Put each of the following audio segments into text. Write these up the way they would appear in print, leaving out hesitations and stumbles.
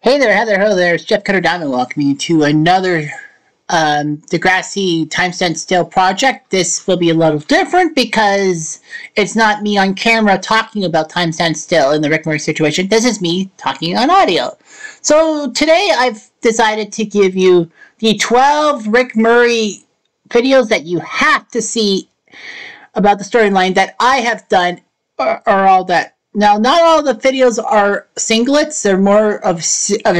Hey there, Heather, hello there, it's Jeff Cutter Diamond welcoming you to another Degrassi Time Stand Still project. This will be a little different because it's not me on camera talking about Time Stand Still in the Rick Murray situation. This is me talking on audio. So today I've decided to give you the 12 Rick Murray videos that you have to see about the storyline that I have done are all that. Now, not all the videos are singlets. They're more of a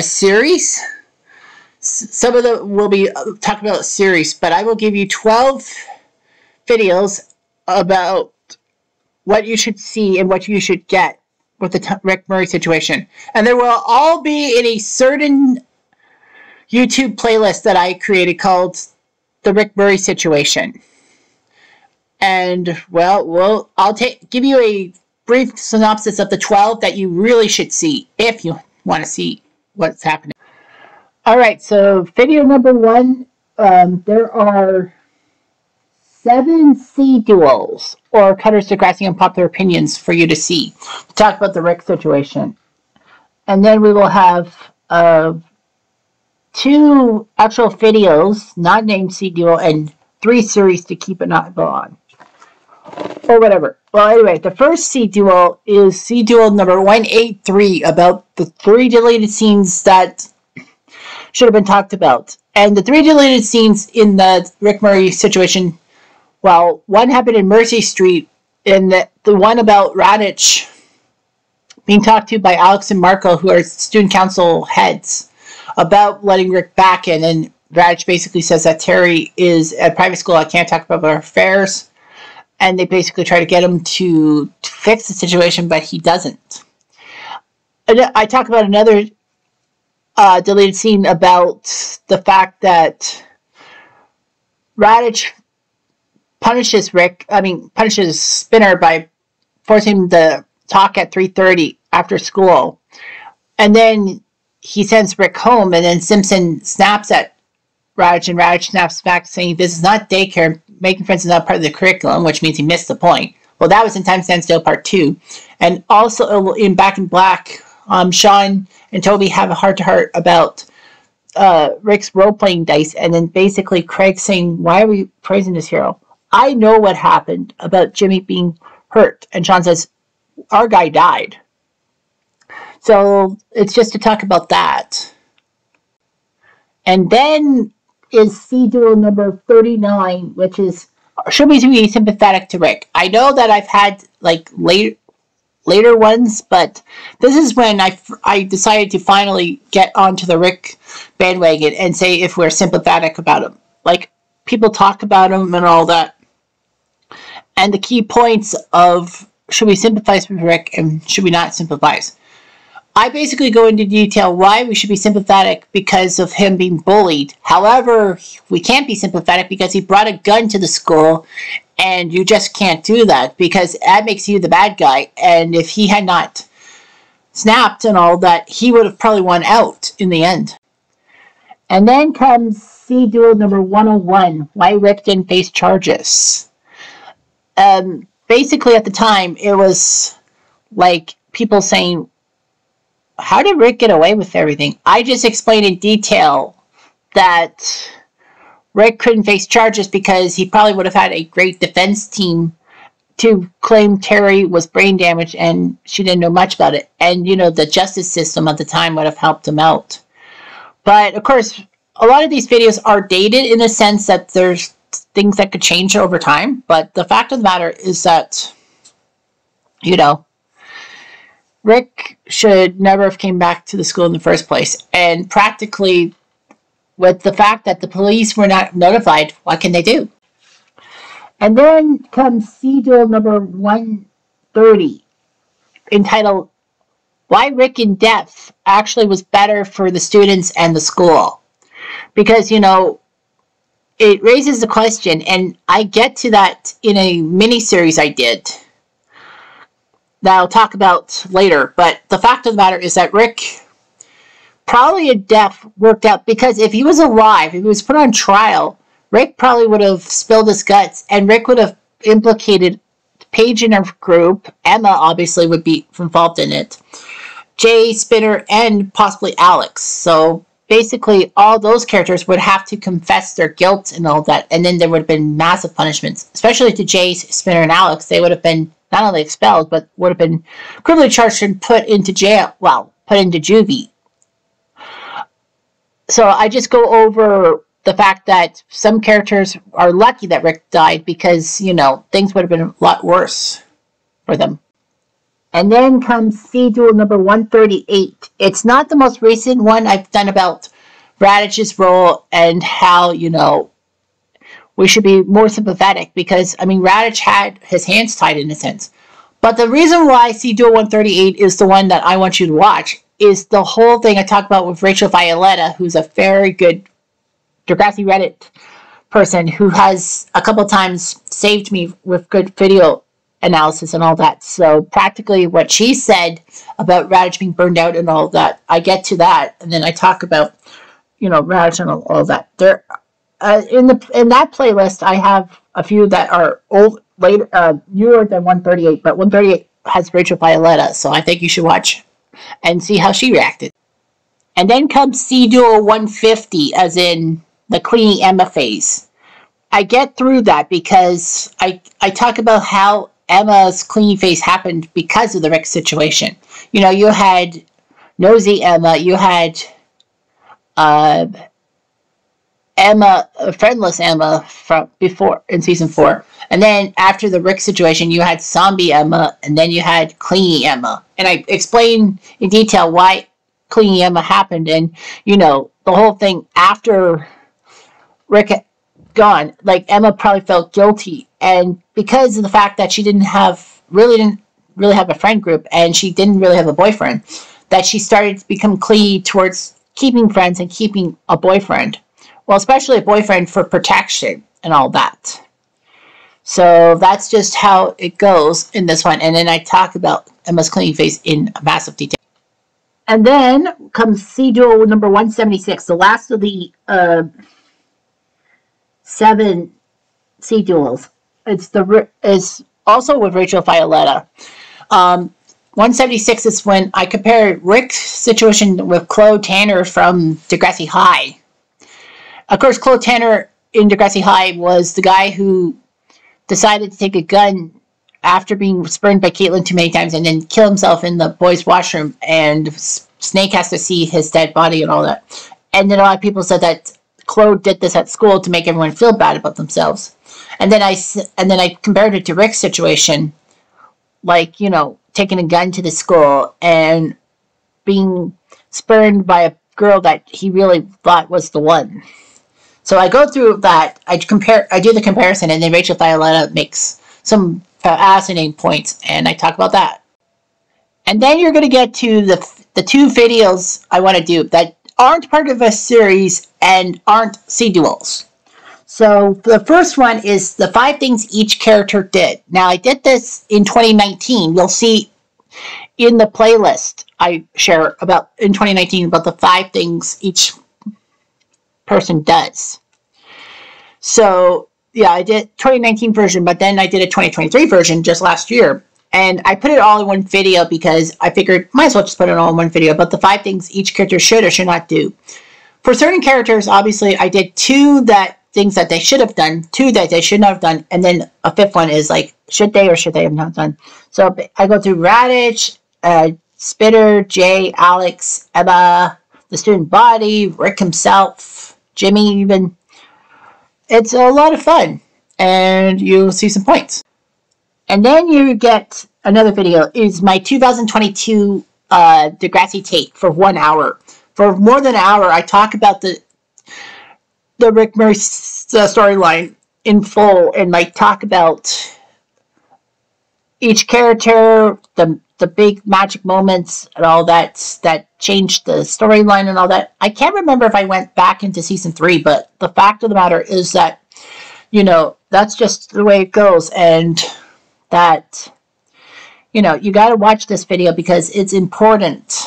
series. Some of them will be talking about a series, but I will give you 12 videos about what you should see and what you should get with the Rick Murray situation. And they will all be in a certain YouTube playlist that I created called The Rick Murray Situation. And, well, I'll give you a brief synopsis of the 12 that you really should see if you want to see what's happening. Alright, so video number 1, there are 7 C duels, or Cutter's Degrassi Unpopular Opinions for you to see. To talk about the Rick situation. And then we will have 2 actual videos, not named C duel, and 3 series to keep an eye on. Or whatever. Well, anyway, the first C duel is C duel number 183 about the 3 deleted scenes that should have been talked about. And the 3 deleted scenes in the Rick Murray situation, well, one happened in Mercy Street, and the one about Radich being talked to by Alex and Marco, who are student council heads, about letting Rick back in. And Radich basically says that Terry is at private school, I can't talk about our affairs. And they basically try to get him to fix the situation, but he doesn't. And I talk about another deleted scene about the fact that Radich punishes Spinner by forcing him to talk at 3:30 after school. And then he sends Rick home, and then Simpson snaps at Radich, and Radich snaps back saying, "This is not daycare. Making friends is not part of the curriculum," which means he missed the point. Well, that was in Time Stand Still Part 2. And also in Back in Black, Sean and Toby have a heart-to-heart about Rick's role-playing dice, and then basically Craig saying, "Why are we praising this hero? I know what happened about Jimmy being hurt." And Sean says, "Our guy died." So it's just to talk about that. And then is C duel number 39, which is, should we be sympathetic to Rick? I know that I've had like later ones, but this is when I decided to finally get onto the Rick bandwagon and say if we're sympathetic about him. Like, people talk about him and all that. And the key points of should we sympathize with Rick and should we not sympathize? I basically go into detail why we should be sympathetic because of him being bullied. However, we can't be sympathetic because he brought a gun to the school, and you just can't do that because that makes you the bad guy. And if he had not snapped and all that, he would have probably won out in the end. And then comes C duel number 101, why Rick didn't face charges. Basically, at the time, it was like people saying, how did Rick get away with everything? I just explained in detail that Rick couldn't face charges because he probably would have had a great defense team to claim Terry was brain damaged and she didn't know much about it. And, you know, the justice system at the time would have helped him out. But, of course, a lot of these videos are dated in the sense that there's things that could change over time. But the fact of the matter is that, you know, Rick should never have came back to the school in the first place. And practically, with the fact that the police were not notified, what can they do? And then comes C duel number 130, entitled, Why Rick in Depth Actually Was Better for the Students and the School. Because, you know, it raises the question, and I get to that in a mini-series I did that I'll talk about later. But the fact of the matter is that Rick probably in depth worked out, because if he was alive, if he was put on trial, Rick probably would have spilled his guts, and Rick would have implicated Paige in her group. Emma obviously would be involved in it. Jay, Spinner, and possibly Alex. So basically, all those characters would have to confess their guilt and all that, and then there would have been massive punishments, especially to Jay, Spinner, and Alex. They would have been not only expelled, but would have been criminally charged and put into jail. Well, put into juvie. So I just go over the fact that some characters are lucky that Rick died because, you know, things would have been a lot worse for them. And then comes C Duel number 138. It's not the most recent one I've done about Radich's role and how, you know, we should be more sympathetic because, I mean, Radich had his hands tied in a sense. But the reason why C Duel 138 is the one that I want you to watch is the whole thing I talked about with Rachel Violetta, who's a very good Degrassi Reddit person who has a couple times saved me with good video analysis and all that. So practically what she said about Radich being burned out and all that, I get to that, and then I talk about, you know, Radich and all that. There, in that playlist, I have a few that are old, later, newer than 138, but 138 has Rachel Violetta, so I think you should watch and see how she reacted. And then comes C Duel 150, as in the cleaning Emma phase. I get through that because I talk about how Emma's cleaning phase happened because of the Rick situation. You know, you had Nosy Emma, you had Emma, friendless Emma from before in season 4. And then after the Rick situation, you had zombie Emma, and then you had cleaning Emma. And I explain in detail why cleaning Emma happened, and, you know, the whole thing after Rick had gone, like, Emma probably felt guilty, and because of the fact that she didn't really have a friend group, and she didn't really have a boyfriend, that she started to become clingy towards keeping friends and keeping a boyfriend. Well, especially a boyfriend for protection and all that. So that's just how it goes in this one. And then I talk about Emma's cleaning phase in massive detail. And then comes C Duel number 176, the last of the 7 C Duels. It's also with Rachel Violetta. 176 is when I compare Rick's situation with Chloe Tanner from Degrassi High. Of course, Chloe Tanner in Degrassi High was the guy who decided to take a gun after being spurned by Caitlin too many times and then kill himself in the boys' washroom, and Snake has to see his dead body and all that. And then a lot of people said that Chloe did this at school to make everyone feel bad about themselves. And then I compared it to Rick's situation, like, you know, taking a gun to the school and being spurned by a girl that he really thought was the one. So I go through that, I do the comparison, and then Rachel Violetta makes some fascinating points, and I talk about that. And then you're going to get to the 2 videos I want to do that aren't part of a series and aren't C Duels. So the first one is the 5 things each character did. Now, I did this in 2019. You'll see in the playlist I share about in 2019 about the 5 things each person does. So yeah, I did 2019 version, but then I did a 2023 version just last year, and I put it all in one video because I figured might as well just put it all in one video. But the 5 things each character should or should not do. For certain characters, obviously, I did 2 things that they should have done, 2 that they should not have done, and then a 5th one is like, should they or should they have not done. So I go through Radich, Spitter, Jay, Alex, Emma, the student body, Rick himself, Jimmy even. It's a lot of fun, and you'll see some points. And then you get another video, is my 2022 Degrassi take for 1 hour. For more than an hour, I talk about the Rick Murray storyline in full, and like talk about each character, the big magic moments and all that changed the storyline and all that. I can't remember if I went back into season 3, but the fact of the matter is that, you know, that's just the way it goes, and that, you know, you got to watch this video because it's important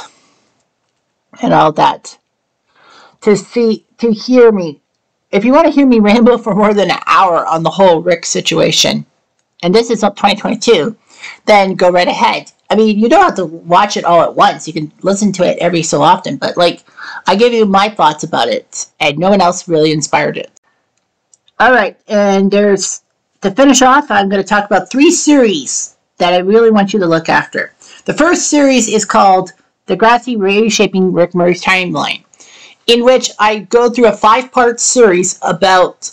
and all that to hear me. If you want to hear me ramble for more than an hour on the whole Rick situation, and this is up 2022, then go right ahead. I mean, you don't have to watch it all at once. You can listen to it every so often. But, like, I give you my thoughts about it, and no one else really inspired it. All right, and to finish off, I'm going to talk about 3 series that I really want you to look after. The first series is called Degrassi Reshaping Rick Murray's Timeline, in which I go through a 5-part series about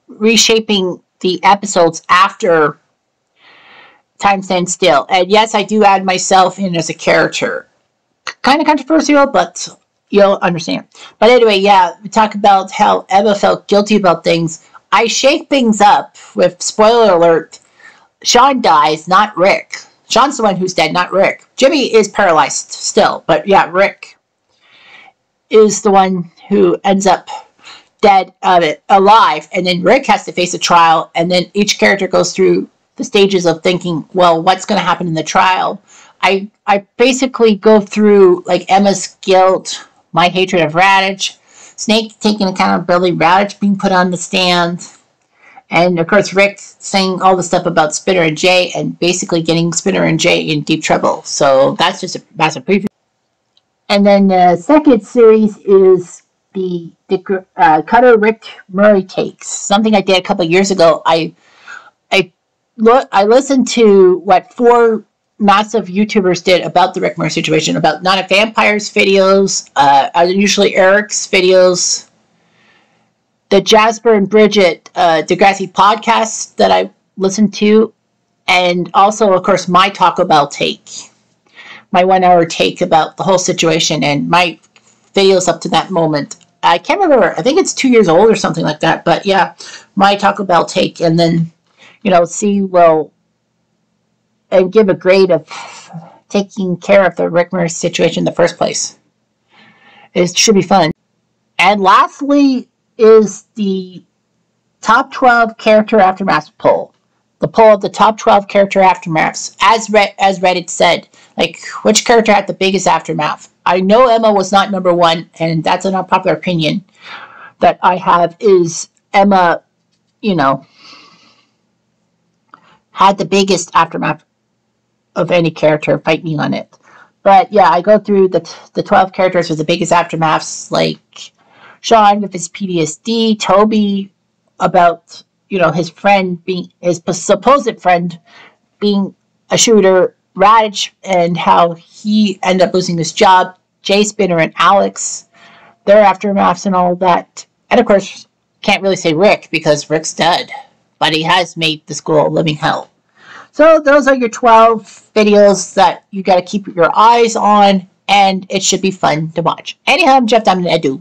reshaping the episodes after Time Stands Still. And yes, I do add myself in as a character. Kind of controversial, but you'll understand. But anyway, yeah, we talk about how Emma felt guilty about things. I shake things up with, spoiler alert, Sean dies, not Rick. Sean's the one who's dead, not Rick. Jimmy is paralyzed still, but yeah, Rick is the one who ends up dead, alive, and then Rick has to face a trial, and then each character goes through the stages of thinking, well, what's going to happen in the trial? I basically go through, like, Emma's guilt, my hatred of Radish, Snake taking accountability, Radish being put on the stand, and, of course, Rick saying all the stuff about Spinner and Jay, and basically getting Spinner and Jay in deep trouble. So that's just a massive preview. And then the second series is the Cutter Rick Murray takes. Something I did a couple of years ago. I listened to what 4 massive YouTubers did about the Rick Murray situation, about Not a Vampire's videos, usually Eric's videos, the Jasper and Bridget Degrassi podcast that I listened to, and also, of course, my Taco Bell take, my 1-hour take about the whole situation, and my videos up to that moment. I can't remember, I think it's 2 years old or something like that, but yeah, my Taco Bell take, and then, see, well, and give a grade of taking care of the Rick Murray situation in the first place. It should be fun. And lastly is the top 12 character aftermaths poll. The poll of the top 12 character aftermaths, as Reddit said, like, which character had the biggest aftermath? I know Emma was not number 1, and that's an unpopular opinion that I have, is Emma, had the biggest aftermath of any character. Fight me on it. But yeah, I go through the 12 characters with the biggest aftermaths, like Sean with his PTSD, Toby about, his friend being, his supposed friend being a shooter, Radish and how he ended up losing his job, Jay, Spinner, and Alex, their aftermaths and all that. And of course, can't really say Rick because Rick's dead, but he has made the school a living hell. So those are your 12 videos that you got to keep your eyes on, and it should be fun to watch. Anyhow, I'm Jeff Diamond Edu.